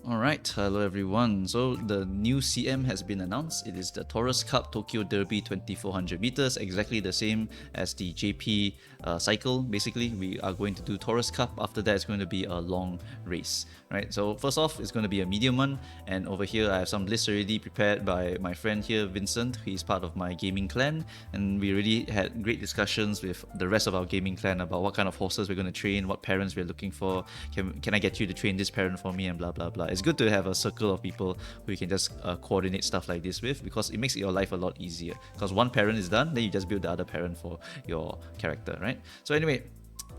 Alright, hello everyone. So the new CM has been announced. It is the Taurus Cup Tokyo Derby 2400 meters, exactly the same as the JP cycle. Basically, we are going to do Taurus Cup. After that, it's going to be a long race, right? So first off, it's going to be a medium one, and over here I have some lists already prepared by my friend here, Vincent. He's part of my gaming clan, and we already had great discussions with the rest of our gaming clan about what kind of horses we're going to train, what parents we're looking for. Can I get you to train this parent for me, and blah blah blah. It's good to have a circle of people who you can just coordinate stuff like this with, because it makes your life a lot easier. Because one parent is done, then you just build the other parent for your character, right? So anyway,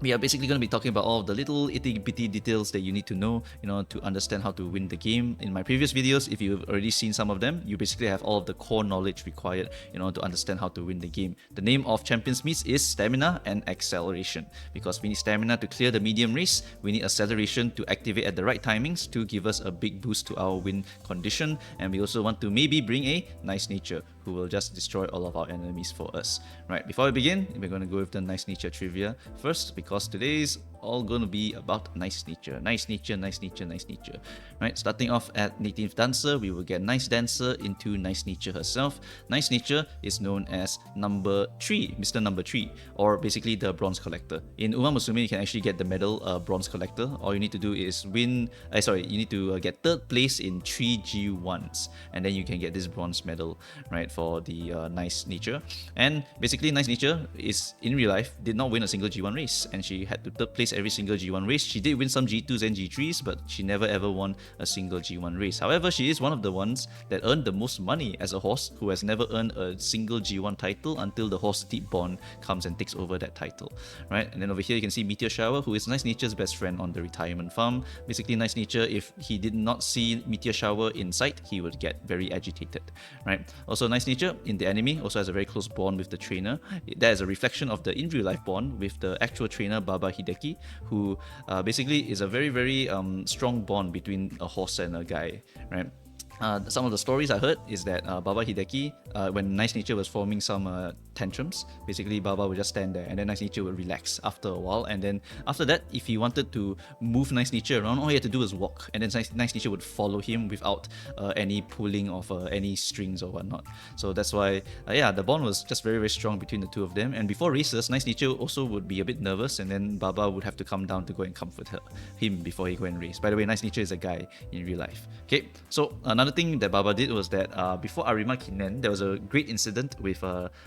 we are basically going to be talking about all of the little itty-bitty details that you need to know, to understand how to win the game. In my previous videos, if you've already seen some of them, you basically have all of the core knowledge required, to understand how to win the game. The name of Champions Meets is Stamina and Acceleration, because we need stamina to clear the medium race, we need acceleration to activate at the right timings to give us a big boost to our win condition, and we also want to maybe bring a nice nature who will just destroy all of our enemies for us. Right, before we begin, we're going to go with the nice nature trivia first, because today's all going to be about nice nature. Nice nature, nice nature, nice nature. Right, starting off at Native Dancer, we will get Nice Dancer into Nice Nature herself. Nice Nature is known as number 3, Mr. Number 3, or basically the Bronze Collector. In Musume, you can actually get the medal Bronze Collector. All you need to do is you need to get 3rd place in 3 G1s, and then you can get this bronze medal, right, for the Nice Nature. And basically, Nice Nature is, in real life, did not win a single G1 race, and she had to 3rd place every single G1 race. She did win some G2s and G3s, but she never ever won a single G1 race. However, she is one of the ones that earned the most money as a horse who has never earned a single G1 title until the horse Deep Bond comes and takes over that title, right? And then over here you can see Meteor Shower, who is Nice Nature's best friend on the retirement farm. Basically, Nice Nature, if he did not see Meteor Shower in sight, he would get very agitated, right? Also, Nice Nature in the anime also has a very close bond with the trainer. That is a reflection of the in real life bond with the actual trainer Baba Hideki, who basically is a very, very strong bond between a horse and a guy, right? Some of the stories I heard is that Baba Hideki, when Nice Nature was forming some tantrums, basically Baba would just stand there, and then Nice Nature would relax after a while, and then after that, if he wanted to move Nice Nature around, all he had to do was walk, and then Nice Nature would follow him without any pulling of any strings or whatnot. So that's why, the bond was just very, very strong between the two of them. And before races, Nice Nature also would be a bit nervous, and then Baba would have to come down to go and comfort him before he go and race. By the way, Nice Nature is a guy in real life. Okay, so another thing that Baba did was that before Arima Kinen, there was a great incident with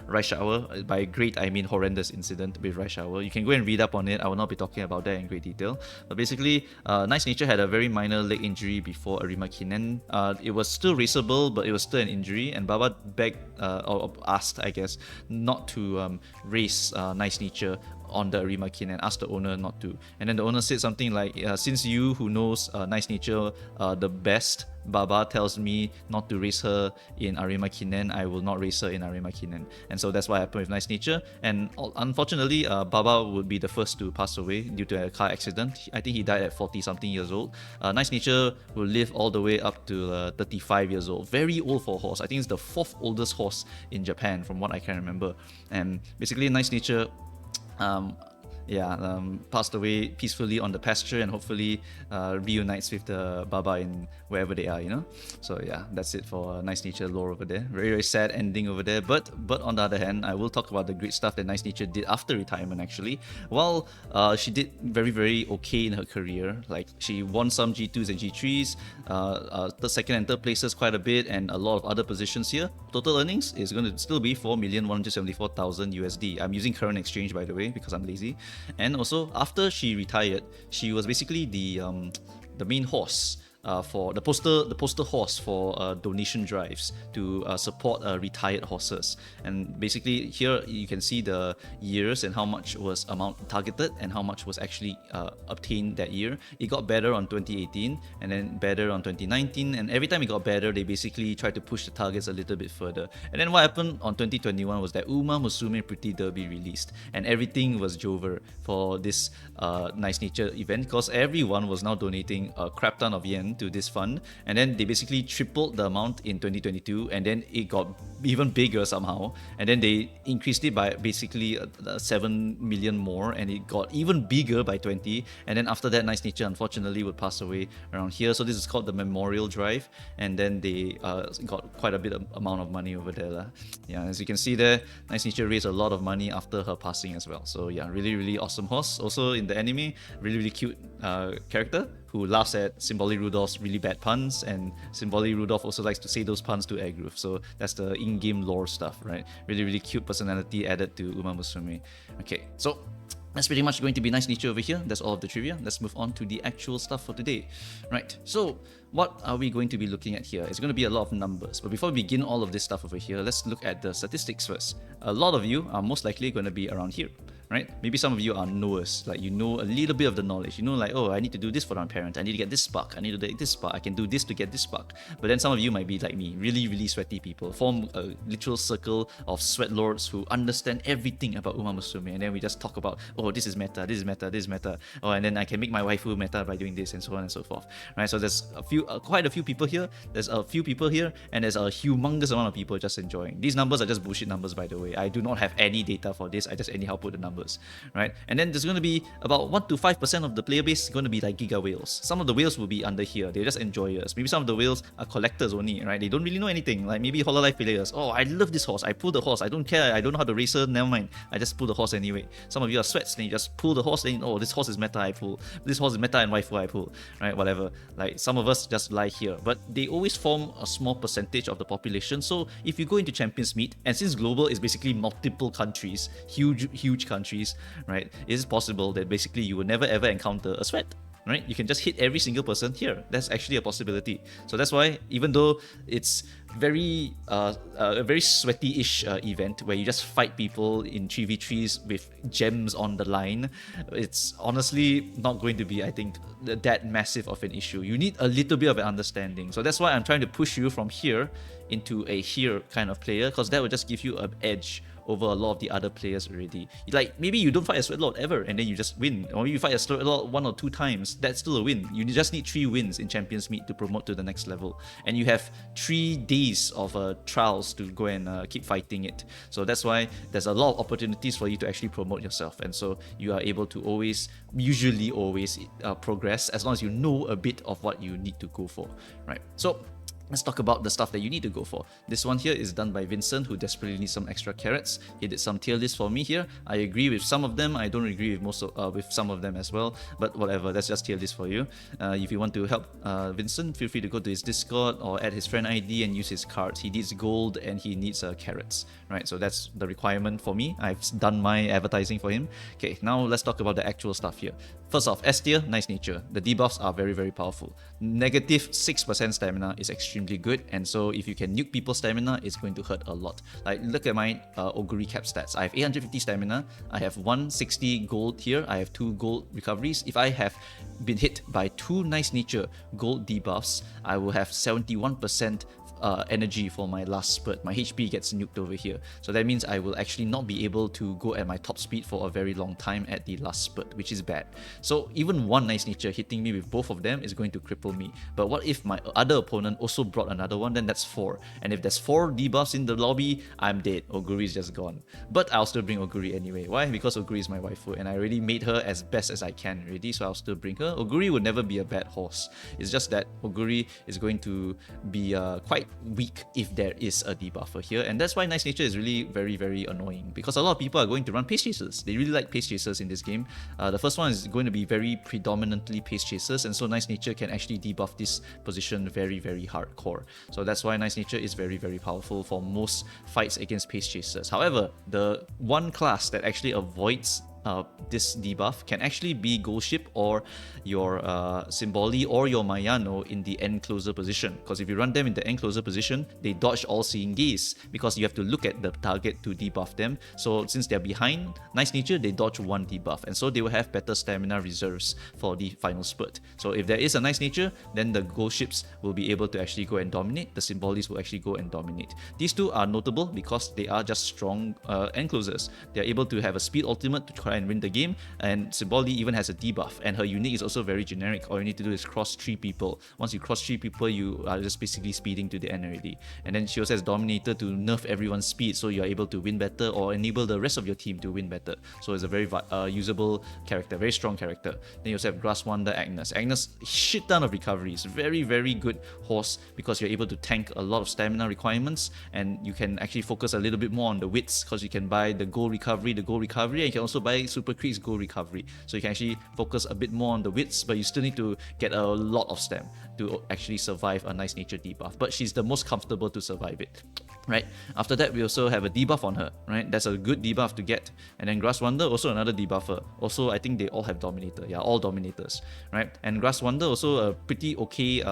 Rice Shower. By great, I mean horrendous incident with Rice Shower. You can go and read up on it. I will not be talking about that in great detail. But basically, Nice Nature had a very minor leg injury before Arima Kinen. It was still raceable, but it was still an injury, and Baba begged or asked, I guess, not to race Nice Nature on the Arima Kin, and asked the owner not to. And then the owner said something like, since you who knows Nice Nature the best, Baba tells me not to race her in Arima Kinen, I will not race her in Arima Kinen. And so that's what happened with Nice Nature. And unfortunately, Baba would be the first to pass away due to a car accident. I think he died at 40 something years old. Nice Nature will live all the way up to 35 years old. Very old for a horse. I think it's the 4th oldest horse in Japan from what I can remember. And basically, Nice Nature passed away peacefully on the pasture, and hopefully reunites with the Baba in wherever they are, So yeah, that's it for Nice Nature lore over there. Very, very sad ending over there. But on the other hand, I will talk about the great stuff that Nice Nature did after retirement actually. While she did very, very okay in her career, like she won some G2s and G3s, the 2nd and 3rd places quite a bit, and a lot of other positions here. Total earnings is going to still be 4,174,000 USD. I'm using current exchange, by the way, because I'm lazy. And also, after she retired, she was basically the main horse for the poster horse for donation drives to support retired horses. And basically here you can see the years and how much was amount targeted and how much was actually obtained that year. It got better on 2018 and then better on 2019, and every time it got better, they basically tried to push the targets a little bit further. And then what happened on 2021 was that Musume Pretty Derby released, and everything was Jover for this Nice Nature event, because everyone was now donating a crap ton of yen into this fund, and then they basically tripled the amount in 2022, and then it got even bigger somehow, and then they increased it by basically 7 million more, and it got even bigger by 20, and then after that Nice Nature unfortunately would pass away around here. So this is called the Memorial Drive, and then they got quite a bit of amount of money over there. Yeah, as you can see there, Nice Nature raised a lot of money after her passing as well. So yeah, really awesome horse. Also in the anime, really cute character who laughs at Symboli Rudolph's really bad puns, and Symboli Rudolph also likes to say those puns to Agroof. So that's the in-game lore stuff, right? Really cute personality added to Uma Musume. Okay, so that's pretty much going to be Nice Nature over here. That's all of the trivia. Let's move on to the actual stuff for today. Right, so what are we going to be looking at here? It's going to be a lot of numbers. But before we begin all of this stuff over here, let's look at the statistics first. A lot of you are most likely going to be around here. Right? Maybe some of you are knowers, like you know a little bit of the knowledge. You know, like, oh, I need to do this for my parent. I need to get this spark. I need to get this spark. I can do this to get this spark. But then some of you might be like me, really sweaty people. Form a literal circle of sweat lords who understand everything about Uma Musume, and then we just talk about, oh, this is meta, this is meta, this is meta. Oh, and then I can make my waifu meta by doing this, and so on and so forth. Right? So there's quite a few people here. There's a few people here, and there's a humongous amount of people just enjoying. These numbers are just bullshit numbers, by the way. I do not have any data for this. I just anyhow put the numbers. Right? And then there's going to be about 1 to 5% of the player base going to be like Giga Whales. Some of the whales will be under here. They're just enjoyers. Maybe some of the whales are collectors only, right? They don't really know anything. Like maybe Hololive players. Oh, I love this horse. I pull the horse. I don't care. I don't know how to race her. Never mind. I just pull the horse anyway. Some of you are sweats. Then you just pull the horse. Then, oh, this horse is meta. I pull. This horse is meta and waifu. I pull. Right? Whatever. Like some of us just lie here. But they always form a small percentage of the population. So if you go into Champions Meet, and since global is basically multiple countries, huge countries, right? It's possible that basically you will never ever encounter a sweat, right? You can just hit every single person here. That's actually a possibility. So that's why, even though it's very a very sweaty-ish event where you just fight people in 3v3s with gems on the line, it's honestly not going to be, I think, that massive of an issue. You need a little bit of an understanding. So that's why I'm trying to push you from here into a here kind of player, because that will just give you an edge over a lot of the other players already. Like maybe you don't fight a sweat lord ever and then you just win, or you fight a sweat lord 1 or 2 times, that's still a win. You just need 3 wins in Champions Meet to promote to the next level, and you have 3 days of trials to go and keep fighting it. So that's why there's a lot of opportunities for you to actually promote yourself, and so you are able to usually always progress as long as you know a bit of what you need to go for, right? So let's talk about the stuff that you need to go for. This one here is done by Vincent, who desperately needs some extra carrots. He did some tier lists for me here. I agree with some of them. I don't agree with with some of them as well. But whatever, that's just tier list for you. If you want to help Vincent, feel free to go to his Discord or add his friend ID and use his cards. He needs gold and he needs carrots. Right, so that's the requirement for me. I've done my advertising for him. Okay, now let's talk about the actual stuff here. First off, S tier, Nice Nature. The debuffs are very powerful. Negative 6% stamina is extremely good, and so if you can nuke people's stamina, it's going to hurt a lot. Like, look at my Oguri cap stats. I have 850 stamina, I have 160 gold here, I have 2 gold recoveries. If I have been hit by 2 Nice Nature gold debuffs, I will have 71% energy for my last spurt. My HP gets nuked over here. So that means I will actually not be able to go at my top speed for a very long time at the last spurt, which is bad. So even 1 Nice Nature hitting me with both of them is going to cripple me. But what if my other opponent also brought another one? Then that's 4. And if there's 4 debuffs in the lobby, I'm dead. Oguri is just gone. But I'll still bring Oguri anyway. Why? Because Oguri is my waifu, and I already made her as best as I can already, so I'll still bring her. Oguri would never be a bad horse. It's just that Oguri is going to be quite weak if there is a debuffer here, and that's why Nice Nature is really very annoying, because a lot of people are going to run pace chasers. They really like pace chasers in this game. The first one is going to be very predominantly pace chasers, and so Nice Nature can actually debuff this position very hardcore. So that's why Nice Nature is very powerful for most fights against pace chasers. However, the one class that actually avoids this debuff can actually be Ghost Ship or your Symboli or your Mayano in the end closer position. Because if you run them in the end closer position, they dodge all seeing gaze, because you have to look at the target to debuff them. So since they're behind Nice Nature, they dodge 1 debuff, and so they will have better stamina reserves for the final spurt. So if there is a Nice Nature, then the Ghost Ships will be able to actually go and dominate. The Symbolis will actually go and dominate. These two are notable because they are just strong end closers. They are able to have a speed ultimate to try Haruhara and win the game. And Siboldi even has a debuff, and her unique is also very generic. All you need to do is cross 3 people. Once you cross 3 people, you are just basically speeding to the end already. And then she also has Dominator to nerf everyone's speed, so you're able to win better or enable the rest of your team to win better. So it's a very usable character, very strong character. Then you also have Grass Wonder Agnes. Agnes, shit ton of recoveries. Very, very good horse because you're able to tank a lot of stamina requirements, and you can actually focus a little bit more on the wits because you can buy the gold recovery, and you can also buy Super Creek's gold recovery. So you can actually focus a bit more on the wits, but you still need to get a lot of stam to actually survive a nice nature debuff. But she's the most comfortable to survive it. Right. After that, we also have a debuff on her. Right. That's a good debuff to get. And then Grass Wonder, also another debuffer. Also, I think they all have Dominator. Yeah, all Dominators. Right. And Grass Wonder also a pretty okay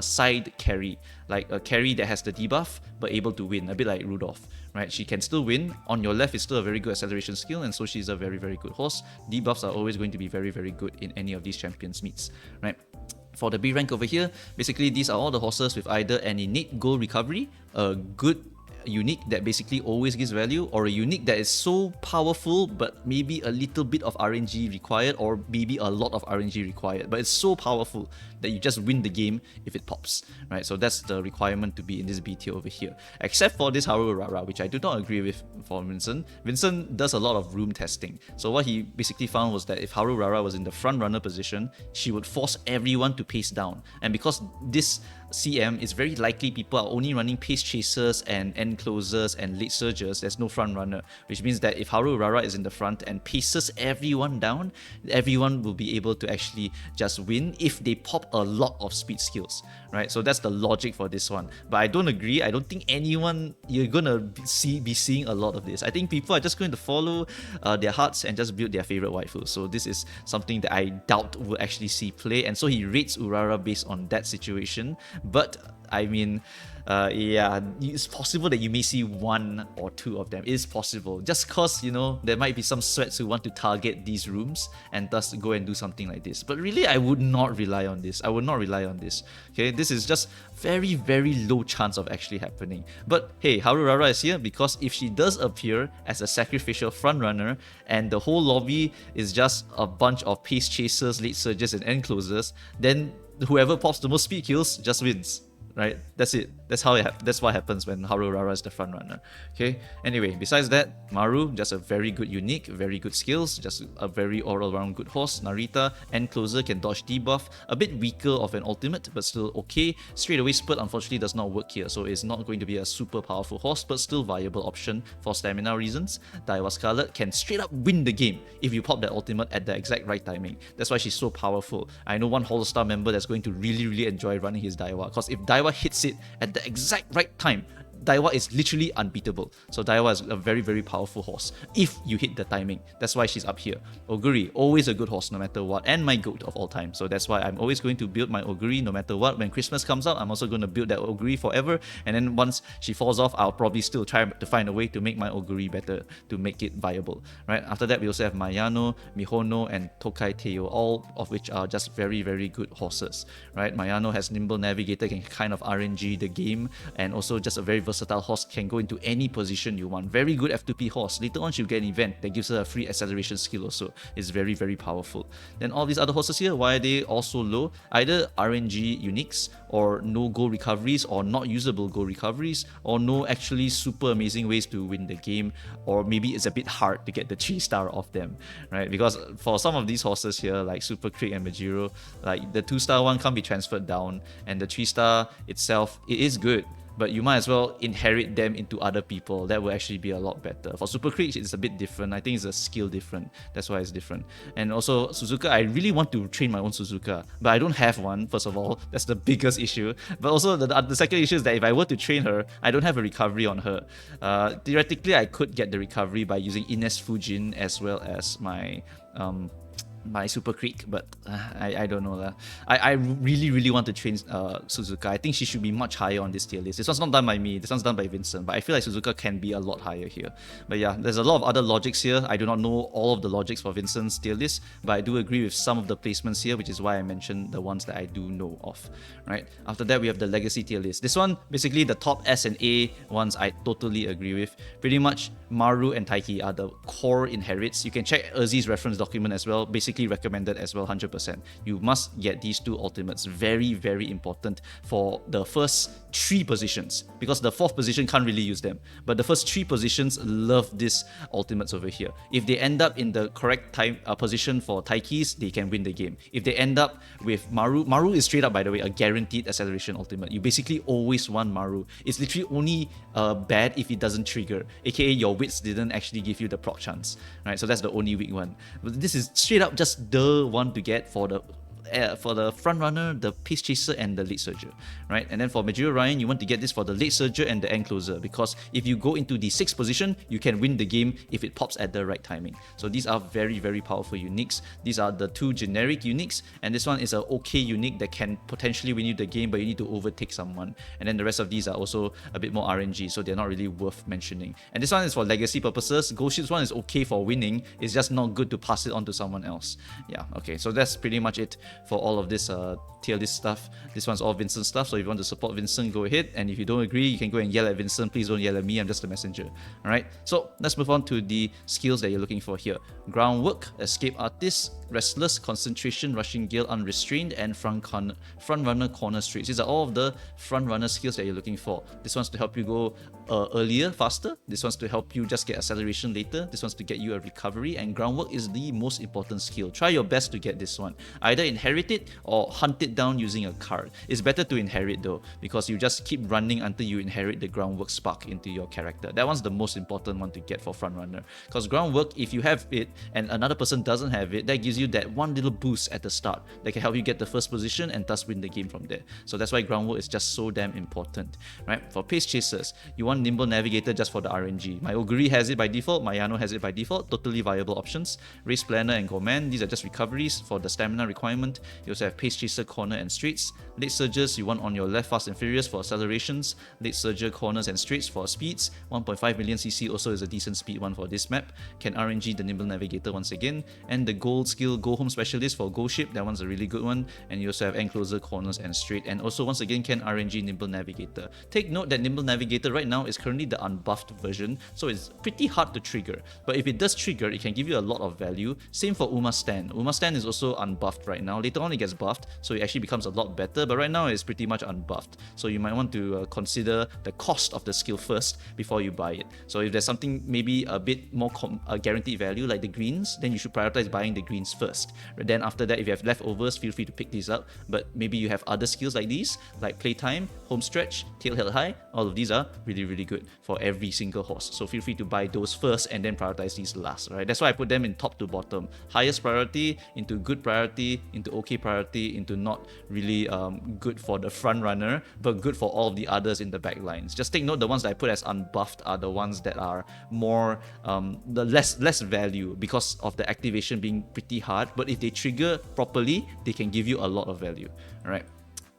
side carry, like a carry that has the debuff but able to win, a bit like Rudolph. Right. She can still win. On your left is still a very good acceleration skill, and so she's a very, very good horse. Debuffs are always going to be very, very good in any of these champions meets. Right. For the B rank over here, basically these are all the horses with either an innate gold recovery, a good unique that basically always gives value, or a unique that is so powerful but maybe a little bit of RNG required, or maybe a lot of RNG required, but it's so powerful that you just win the game if it pops, right? So that's the requirement to be in this B tier over here, except for this Haruhara, which I do not agree with for Vincent. Vincent does a lot of room testing. So what he basically found was that if Haruhara was in the front runner position, she would force everyone to pace down, and because this CM is very likely people are only running pace chasers and end closers and late surgers, there's no front runner, which means that if Haruhara is in the front and paces everyone down, everyone will be able to actually just win if they pop a lot of speed skills, right? So that's the logic for this one. But I don't agree. I don't think anyone, you're gonna be seeing a lot of this. I think people are just going to follow their hearts and just build their favorite waifu. So this is something that I doubt we'll actually see play, and so he rates Urara based on that situation. But I mean, yeah, it's possible that you may see 1 or 2 of them. It is possible, just cause, you know, there might be some sweats who want to target these rooms and thus go and do something like this. But really, I would not rely on this. I would not rely on this. Okay, this is just very, very low chance of actually happening. But hey, Haruhara is here because if she does appear as a sacrificial frontrunner and the whole lobby is just a bunch of pace chasers, late surges, and end closers, then whoever pops the most speed kills just wins. Right? That's it. That's how that's what happens when Haruhara is the front runner. Okay. Anyway, besides that, Maru, just a very good unique, very good skills, just a very all-around good horse. Narita, end closer, can dodge debuff, a bit weaker of an ultimate, but still okay. Straight away spurt unfortunately does not work here, so it's not going to be a super powerful horse, but still viable option for stamina reasons. Daiwa Scarlet can straight up win the game if you pop that ultimate at the exact right timing. That's why she's so powerful. I know one Holostar member that's going to really enjoy running his Daiwa, because if Daiwa hits it at the exact right time, Daiwa is literally unbeatable. So Daiwa is a very powerful horse if you hit the timing. That's why she's up here. Oguri, always a good horse no matter what, and my goat of all time. So that's why I'm always going to build my Oguri no matter what. When Christmas comes out, I'm also going to build that Oguri forever, and then once she falls off, I'll probably still try to find a way to make my Oguri better, to make it viable. Right? After that, we also have Mayano, Mihono, and Tokai Teo, all of which are just very good horses. Right? Mayano has Nimble Navigator, can kind of RNG the game, and also just a very versatile horse, can go into any position you want. Very good F2P horse. Later on she'll get an event that gives her a free acceleration skill also. It's very powerful. Then all these other horses here, why are they all so low? Either RNG uniques, or no gold recoveries, or not usable gold recoveries, or no actually super amazing ways to win the game, or maybe it's a bit hard to get the 3-star off them, right? Because for some of these horses here, like Super Creek and Majiro, like the 2-star one can't be transferred down, and the 3-star itself, it is good, but you might as well inherit them into other people. That will actually be a lot better. For Super Creek, it's a bit different. I think it's a skill different. That's why it's different. And also Suzuka, I really want to train my own Suzuka, but I don't have one, first of all. That's the biggest issue. But also the second issue is that if I were to train her, I don't have a recovery on her. Theoretically, I could get the recovery by using Ines Fujin as well as my my Super Creek, but I don't know lah. I really want to train Suzuka. I think she should be much higher on this tier list. This one's not done by me. This one's done by Vincent. But I feel like Suzuka can be a lot higher here. But yeah, there's a lot of other logics here. I do not know all of the logics for Vincent's tier list, but I do agree with some of the placements here, which is why I mentioned the ones that I do know of. Right. After that, we have the Legacy tier list. This one, basically the top S and A ones, I totally agree with. Pretty much Maru and Taiki are the core inherits. You can check Urzi's reference document as well. Basically recommended as well, 100%. You must get these two ultimates. Very important for the first 3 positions, because the 4th position can't really use them. But the first 3 positions love these ultimates over here. If they end up in the correct time position for Taikis, they can win the game. If they end up with Maru is straight up, by the way, a guaranteed acceleration ultimate. You basically always want Maru. It's literally only bad if it doesn't trigger, aka your wits didn't actually give you the proc chance, right? So that's the only weak one. But this is straight up just the one to get for the front runner, the pace chaser, and the late surger, right? And then for Major Ryan, you want to get this for the late surger and the end closer, because if you go into the 6th position, you can win the game if it pops at the right timing. So these are very powerful uniques. These are the 2 generic uniques, and this one is a okay unique that can potentially win you the game, but you need to overtake someone. And then the rest of these are also a bit more RNG, so they're not really worth mentioning. And this one is for legacy purposes. Ghost Ship's one is okay for winning, it's just not good to pass it on to someone else. Yeah, okay, so that's pretty much it for all of this tier list stuff. This one's all Vincent stuff, so if you want to support Vincent, go ahead. And if you don't agree, you can go and yell at Vincent. Please don't yell at me, I'm just a messenger. Alright, so let's move on to the skills that you're looking for here. Groundwork, Escape Artist, Restless, Concentration, Rushing Gale, Unrestrained, and Front Runner Corner Streets. These are all of the front runner skills that you're looking for. This one's to help you go earlier, faster. This one's to help you just get acceleration later. This one's to get you a recovery, and Groundwork is the most important skill. Try your best to get this one. Either inherit it or hunt it down using a card. It's better to inherit though, because you just keep running until you inherit the Groundwork spark into your character. That one's the most important one to get for front runner, because Groundwork, if you have it and another person doesn't have it, that gives you that one little boost at the start that can help you get the first position and thus win the game from there. So that's why Groundwork is just so damn important, right? For pace chasers, you want Nimble Navigator just for the RNG. My Oguri has it by default, my Yano has it by default, totally viable options. Race Planner and Gorman, these are just recoveries for the stamina requirement. You also have Pace Chaser, Corner, and Streets. Late Surgers, you want on your left Fast and Furious for accelerations. Late Surger, Corners, and Streets for speeds. 1.5 million CC also is a decent speed one for this map. Can RNG the Nimble Navigator once again. And the Gold Skill Go Home Specialist for Go Ship, that one's a really good one. And you also have Encloser, Corners, and Straight. And also once again can RNG Nimble Navigator. Take note that Nimble Navigator right now is currently the unbuffed version, so it's pretty hard to trigger. But if it does trigger, it can give you a lot of value. Same for Uma Stan. Uma Stan is also unbuffed right now. Later on it gets buffed, so it actually becomes a lot better, but right now it's pretty much unbuffed. So you might want to consider the cost of the skill first before you buy it. So if there's something maybe a bit more guaranteed value like the greens, then you should prioritize buying the greens first. Then after that, if you have leftovers, feel free to pick these up. But maybe you have other skills like these, like Playtime, Home Stretch, Tail Held High. All of these are really good for every single horse. So feel free to buy those first and then prioritize these last, right? That's why I put them in top to bottom. Highest priority into good priority, into okay priority, into not really good for the front runner, but good for all of the others in the back lines. Just take note, the ones that I put as unbuffed are the ones that are more the less value because of the activation being pretty hard, but if they trigger properly, they can give you a lot of value. All right.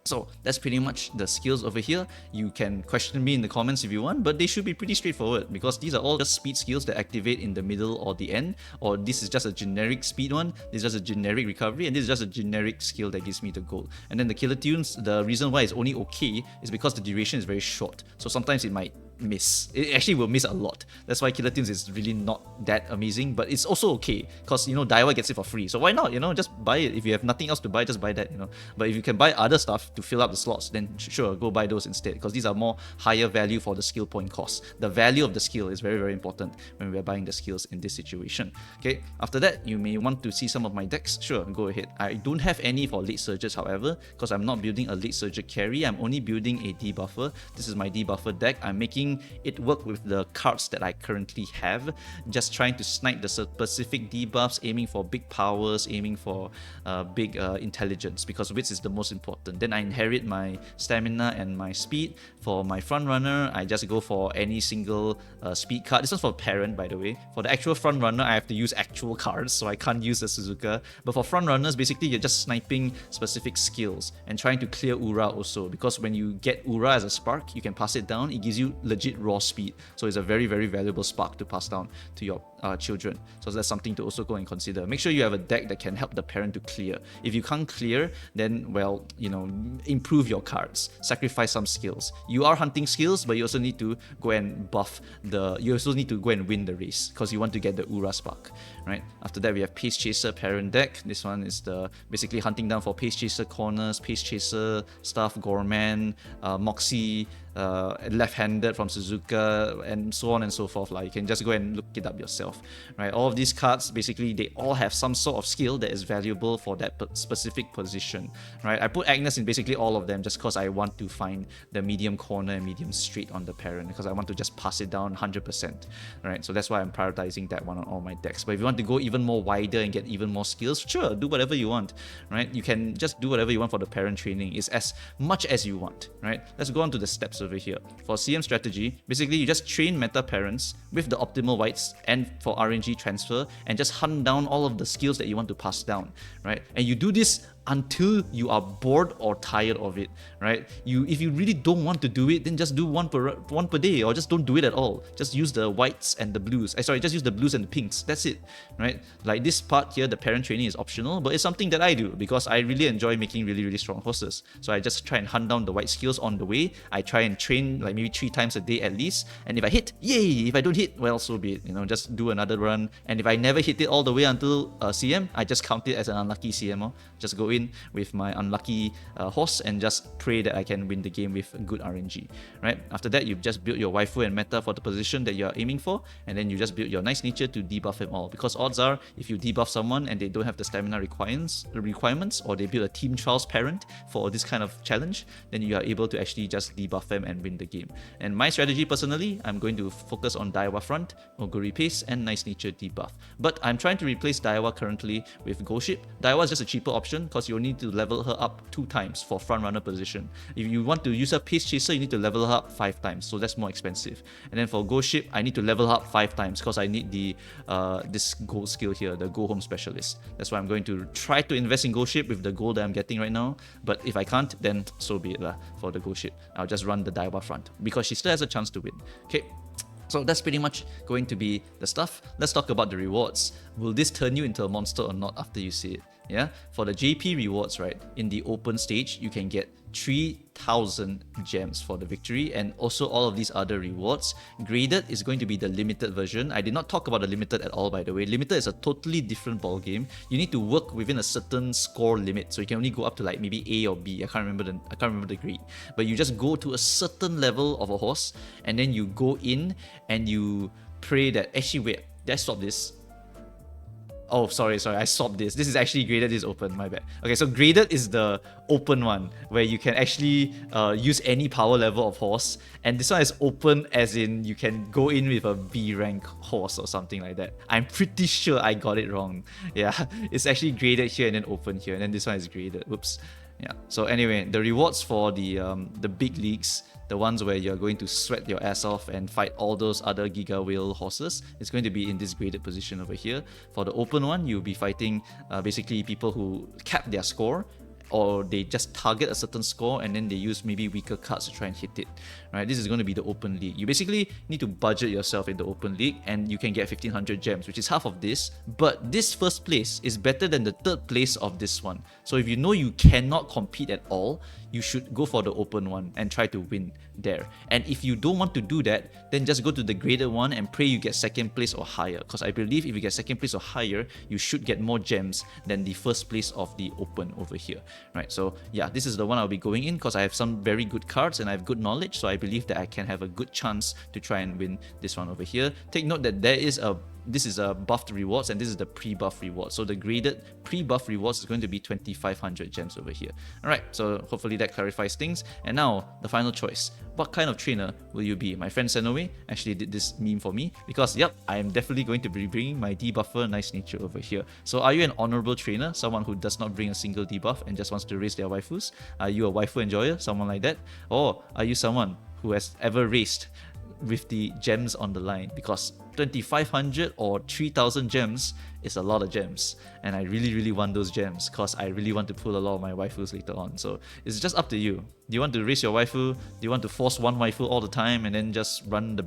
So that's pretty much the skills over here. You can question me in the comments if you want, but they should be pretty straightforward because these are all just speed skills that activate in the middle or the end, or this is just a generic speed one, this is just a generic recovery, and this is just a generic skill that gives me the gold. And then the killer tunes, the reason why it's only okay is because the duration is very short. So sometimes it might miss. It actually will miss a lot. That's why Killer Tunes is really not that amazing, but it's also okay because, you know, Daiwa gets it for free. So why not, you know, just buy it. If you have nothing else to buy, just buy that, you know. But if you can buy other stuff to fill up the slots, then sure, go buy those instead, because these are more higher value for the skill point cost. The value of the skill is very important when we're buying the skills in this situation. Okay, after that, you may want to see some of my decks. Sure, go ahead. I don't have any for late surges, however, because I'm not building a late surger carry. I'm only building a debuffer. This is my debuffer deck. I'm making making it work with the cards that I currently have, just trying to snipe the specific debuffs, aiming for big powers, aiming for big intelligence, because wits is the most important. Then I inherit my stamina and my speed. For my front runner, I just go for any single speed card. This one's for parent, by the way. For the actual front runner, I have to use actual cards, so I can't use the Suzuka. But for front runners, basically you're just sniping specific skills and trying to clear Ura also, because when you get Ura as a spark, you can pass it down. It gives you legit raw speed, so it's a very, very valuable spark to pass down to your children. So that's something to also go and consider. Make sure you have a deck that can help the parent to clear. If you can't clear, then, well, you know, improve your cards, sacrifice some skills. You are hunting skills, but you also need to go and buff you also need to go and win the race, because you want to get the Ura spark, right? After that, we have Pace Chaser parent deck. This one is the basically hunting down for Pace Chaser corners, Pace Chaser stuff, Gorman, Moxie, left-handed from Suzuka, and so on and so forth. Like, you can just go and look it up yourself, right? All of these cards, basically, they all have some sort of skill that is valuable for that specific position, right? I put Agnes in basically all of them just because I want to find the medium corner and medium straight on the parent, because I want to just pass it down 100%, right? So that's why I'm prioritizing that one on all my decks. But if you want to go even more wider and get even more skills, sure, do whatever you want, right? You can just do whatever you want for the parent training. It's as much as you want, right? Let's go on to the steps over here. For CM strategy, basically you just train meta parents with the optimal whites and for RNG transfer, and just hunt down all of the skills that you want to pass down, right? And you do this until you are bored or tired of it, right? If you really don't want to do it, then just do one per day, or just don't do it at all. Just use the whites and the blues. Just use the blues and the pinks. That's it, right? Like this part here, the parent training is optional, but it's something that I do because I really enjoy making really, really strong horses. So I just try and hunt down the white skills on the way. I try and train like maybe 3 times a day at least. And if I hit, yay! If I don't hit, well, so be it. You know, just do another run. And if I never hit it all the way until CM, I just count it as an unlucky CM. Just go in with my unlucky horse and just pray that I can win the game with good RNG, right? After that, you've just built your waifu and meta for the position that you're aiming for, and then you just build your nice nature to debuff them all, because odds are, if you debuff someone and they don't have the stamina requirements, or they build a Team Trials parent for this kind of challenge, then you are able to actually just debuff them and win the game. And my strategy personally, I'm going to focus on Daiwa front, Oguri pace, and nice nature debuff. But I'm trying to replace Daiwa currently with Ghost Ship. Daiwa is just a cheaper option because you need to level her up 2 times for front runner position. If you want to use a Pace Chaser, you need to level her up 5 times, so that's more expensive. And then for Ghost Ship, I need to level her up 5 times because I need the this gold skill here, the Go Home Specialist. That's why I'm going to try to invest in Ghost Ship with the gold that I'm getting right now. But if I can't, then so be it lah. For the Ghost Ship, I'll just run the Daiwa front because she still has a chance to win. Okay. So that's pretty much going to be the stuff. Let's talk about the rewards. Will this turn you into a monster or not after you see it? Yeah, for the JP rewards, right, in the open stage, you can get 3,000 gems for the victory, and also all of these other rewards. Graded is going to be the limited version. I did not talk about the limited at all, by the way. Limited is a totally different ball game. You need to work within a certain score limit, so you can only go up to like maybe A or B. I can't remember the grade, but you just go to a certain level of a horse, and then you go in and you pray that, actually wait, did I stop this? Oh, sorry, I swapped this. This is actually graded, this is open, my bad. Okay, so graded is the open one, where you can actually use any power level of horse. And this one is open as in you can go in with a B rank horse or something like that. I'm pretty sure I got it wrong. Yeah, it's actually graded here and then open here. And then this one is graded. Whoops. Yeah, so anyway, the rewards for the big leagues, the ones where you're going to sweat your ass off and fight all those other Giga Whale horses, it's going to be in this graded position over here. For the open one, you'll be fighting basically people who cap their score, or they just target a certain score and then they use maybe weaker cards to try and hit it, right? This is going to be the open league. You basically need to budget yourself in the open league, and you can get 1,500 gems, which is half of this, but this first place is better than the third place of this one. So if you know you cannot compete at all, you should go for the open one and try to win there. And if you don't want to do that, then just go to the graded one and pray you get second place or higher, because I believe if you get second place or higher, you should get more gems than the first place of the open over here, right? So yeah, this is the one I'll be going in because I have some very good cards and I have good knowledge, so I believe that I can have a good chance to try and win this one over here. Take note that there is a this is a buffed rewards and this is the pre-buff rewards. So the graded pre-buff rewards is going to be 2500 gems over here. Alright, so hopefully that clarifies things. And now the final choice. What kind of trainer will you be? My friend Senoway actually did this meme for me because yep, I am definitely going to be bringing my debuffer Nice Nature over here. So are you an honorable trainer, someone who does not bring a single debuff and just wants to raise their waifus? Are you a waifu enjoyer, someone like that? Or are you someone who has ever raced with the gems on the line? Because 2500 or 3000 gems is a lot of gems, and I really want those gems because I really want to pull a lot of my waifus later on. So it's just up to you. Do you want to raise your waifu? Do you want to force one waifu all the time and then just run the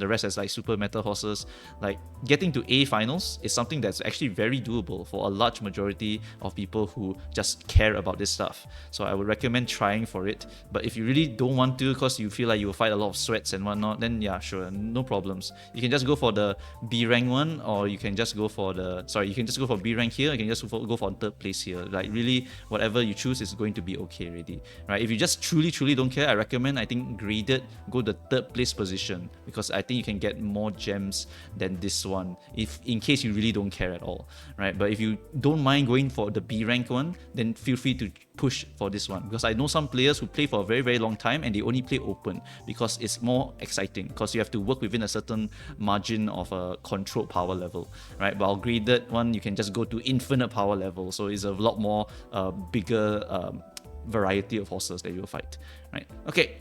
rest as like super meta horses? Like getting to A finals is something that's actually very doable for a large majority of people who just care about this stuff. So I would recommend trying for it. But if you really don't want to because you feel like you will fight a lot of sweats and whatnot, then yeah, sure, no problems. You can just go for the B rank one, or you can just go for you can just go for B rank here. You can just go for third place here. Like really, whatever you choose is going to be okay already, right? If you just truly don't care, I recommend, I think, graded, go the third place position, because I think you can get more gems than this one, if in case you really don't care at all, right? But if you don't mind going for the B rank one, then feel free to push for this one, because I know some players who play for a very long time and they only play open because it's more exciting, because you have to work within a certain margin of a controlled power level, right? While graded one, you can just go to infinite power level, so it's a lot more bigger variety of horses that you'll fight, right? Okay,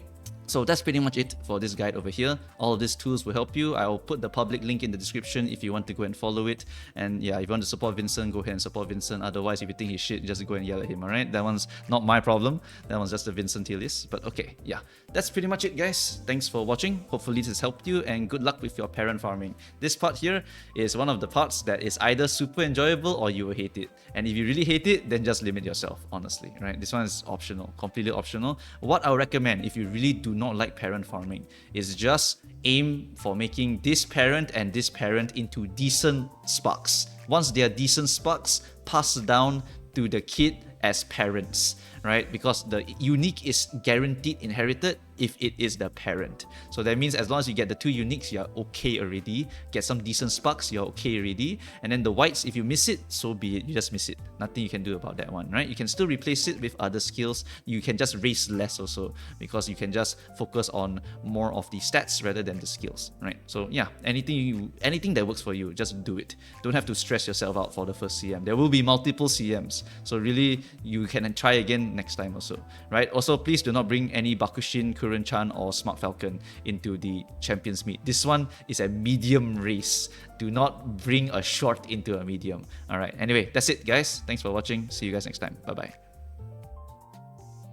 so that's pretty much it for this guide over here. All of these tools will help you. I'll put the public link in the description if you want to go and follow it. And yeah, if you want to support Vincent, go ahead and support Vincent. Otherwise, if you think he's shit, just go and yell at him, alright? That one's not my problem. That one's just the Vincent tier list. But okay, yeah. That's pretty much it, guys. Thanks for watching. Hopefully this has helped you, and good luck with your parent farming. This part here is one of the parts that is either super enjoyable or you will hate it. And if you really hate it, then just limit yourself, honestly, right? This one is optional, completely optional. What I would recommend, if you really do not like parent farming, is just aim for making this parent and this parent into decent sparks. Once they are decent sparks, pass down to the kid as parents, right? Because the unique is guaranteed inherited if it is the parent. So that means as long as you get the two uniques, you're okay already. Get some decent sparks, you're okay already. And then the whites, if you miss it, so be it. You just miss it. Nothing you can do about that one, right? You can still replace it with other skills. You can just race less also, because you can just focus on more of the stats rather than the skills, right? So yeah, anything that works for you, just do it. Don't have to stress yourself out for the first CM. There will be multiple CMs. So really, you can try again next time also, right? Also, please do not bring any Bakushin, Kuren-chan or Smart Falcon into the Champions Meet. This one is a medium race. Do not bring a short into a medium. Alright, anyway, that's it guys. Thanks for watching. See you guys next time. Bye bye.